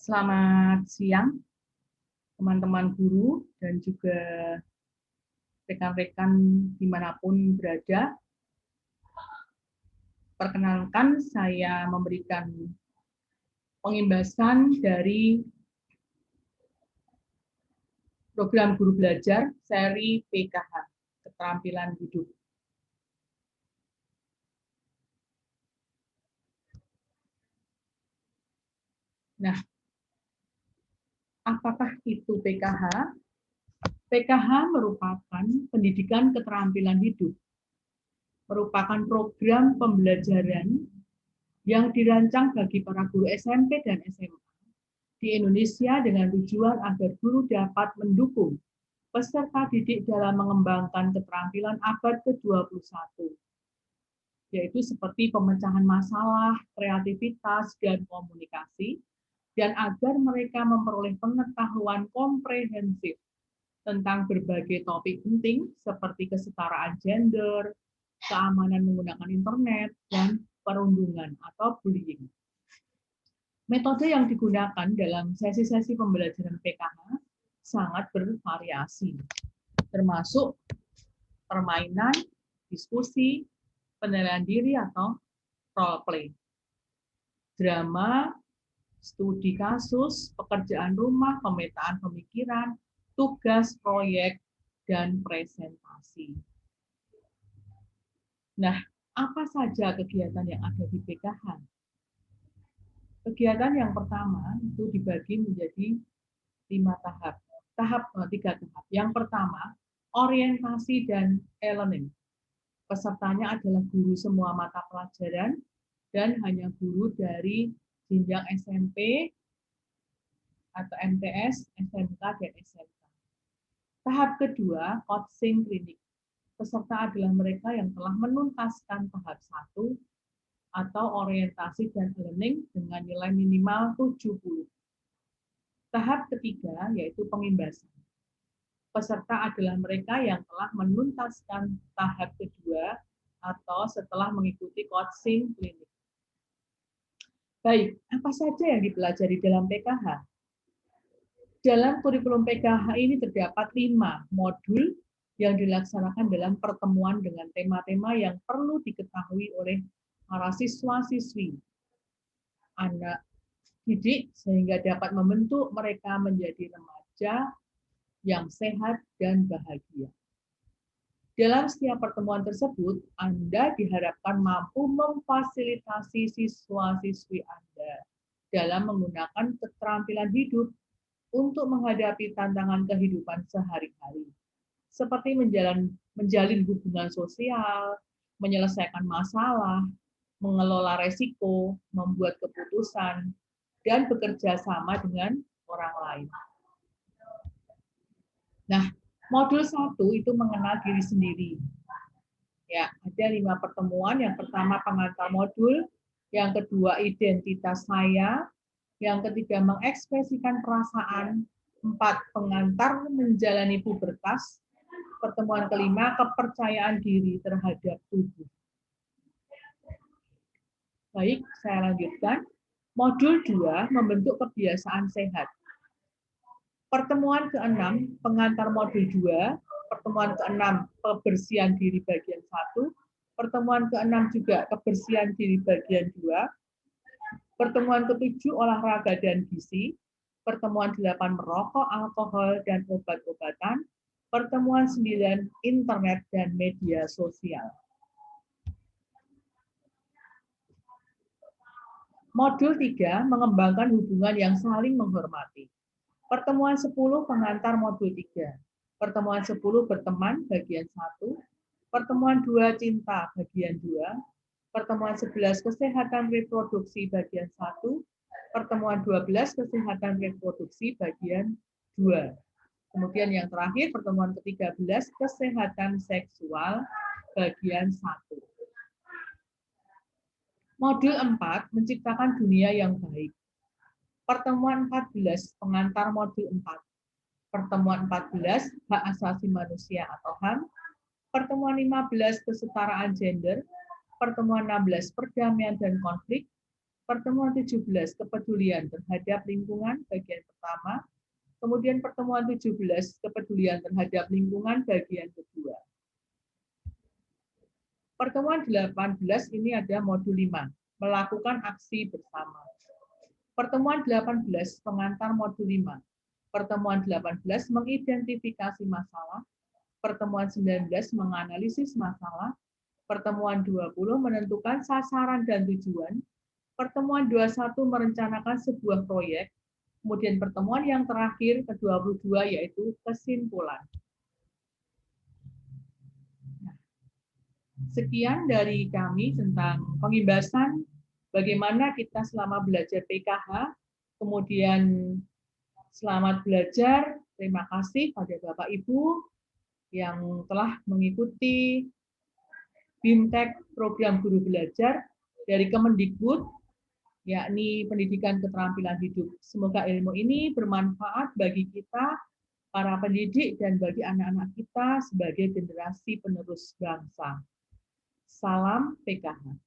Selamat siang, teman-teman guru dan juga rekan-rekan dimanapun berada. Perkenalkan, saya memberikan pengimbasan dari program guru belajar seri PKH, Keterampilan Hidup. Nah, apakah itu PKH? PKH merupakan pendidikan keterampilan hidup, merupakan program pembelajaran yang dirancang bagi para guru SMP dan SMA di Indonesia dengan tujuan agar guru dapat mendukung peserta didik dalam mengembangkan keterampilan abad ke-21, yaitu seperti pemecahan masalah, kreativitas, dan komunikasi, dan agar mereka memperoleh pengetahuan komprehensif tentang berbagai topik penting seperti kesetaraan gender, keamanan menggunakan internet, dan perundungan atau bullying. Metode yang digunakan dalam sesi-sesi pembelajaran PKH sangat bervariasi, termasuk permainan, diskusi, penilaian diri atau role play, drama, studi kasus, pekerjaan rumah, pemetaan pemikiran, tugas, proyek, dan presentasi. Nah, apa saja kegiatan yang ada di PKH? Kegiatan yang pertama itu dibagi menjadi 3 tahap. Yang pertama, orientasi dan e-learning. Pesertanya adalah guru semua mata pelajaran dan hanya guru dari jenjang SMP atau MTS, SMK, dan SMK. Tahap kedua, coaching klinik. Peserta adalah mereka yang telah menuntaskan tahap 1 atau orientasi dan learning dengan nilai minimal 70. Tahap ketiga yaitu pengimbasan. Peserta adalah mereka yang telah menuntaskan tahap kedua atau setelah mengikuti coaching klinik. Baik, apa saja yang dipelajari dalam PKH? Dalam kurikulum PKH ini terdapat 5 modul yang dilaksanakan dalam pertemuan dengan tema-tema yang perlu diketahui oleh para siswa-siswi, anak didik, sehingga dapat membentuk mereka menjadi remaja yang sehat dan bahagia. Dalam setiap pertemuan tersebut, Anda diharapkan mampu memfasilitasi siswa-siswi Anda dalam menggunakan keterampilan hidup untuk menghadapi tantangan kehidupan sehari-hari, seperti menjalin hubungan sosial, menyelesaikan masalah, mengelola resiko, membuat keputusan, dan bekerja sama dengan orang lain. Nah, modul 1 itu mengenal diri sendiri. Ya, ada 5 pertemuan. Yang pertama pengantar modul, yang kedua identitas saya, yang ketiga mengekspresikan perasaan, 4 pengantar menjalani pubertas, pertemuan kelima kepercayaan diri terhadap tubuh. Baik, saya lanjutkan. Modul 2 membentuk kebiasaan sehat. Pertemuan ke-6 pengantar modul 2, pertemuan ke-6 kebersihan diri bagian 1, pertemuan ke-6 juga kebersihan diri bagian 2, pertemuan ke-7 olahraga dan gizi, pertemuan 8 merokok, alkohol, dan obat-obatan, pertemuan 9 internet dan media sosial. Modul 3 mengembangkan hubungan yang saling menghormati. Pertemuan 10 pengantar modul 3. Pertemuan 10 berteman bagian 1. Pertemuan 2 cinta bagian 2. Pertemuan 11 kesehatan reproduksi bagian 1. Pertemuan 12 kesehatan reproduksi bagian 2. Kemudian yang terakhir pertemuan ke-13 kesehatan seksual bagian 1. Modul 4 menciptakan dunia yang baik. Pertemuan 14 pengantar modul 4. Pertemuan 14 hak asasi manusia atau HAM. Pertemuan 15 kesetaraan gender. Pertemuan 16 perdamaian dan konflik. Pertemuan 17, kepedulian terhadap lingkungan, bagian pertama. Kemudian pertemuan 17, kepedulian terhadap lingkungan, bagian kedua. Pertemuan 18 ini ada modul 5, melakukan aksi bersama. Pertemuan 18, pengantar modul 5. Pertemuan 18, mengidentifikasi masalah. Pertemuan 19, menganalisis masalah. Pertemuan 20, menentukan sasaran dan tujuan. Pertemuan 21, merencanakan sebuah proyek. Kemudian pertemuan yang terakhir, ke-22, yaitu kesimpulan. Sekian dari kami tentang pengimbasan bagaimana kita selama belajar PKH, kemudian selamat belajar, terima kasih pada Bapak Ibu yang telah mengikuti BIMTEK program guru belajar dari Kemendikbud, yakni Pendidikan Keterampilan Hidup. Semoga ilmu ini bermanfaat bagi kita, para pendidik, dan bagi anak-anak kita sebagai generasi penerus bangsa. Salam PKH.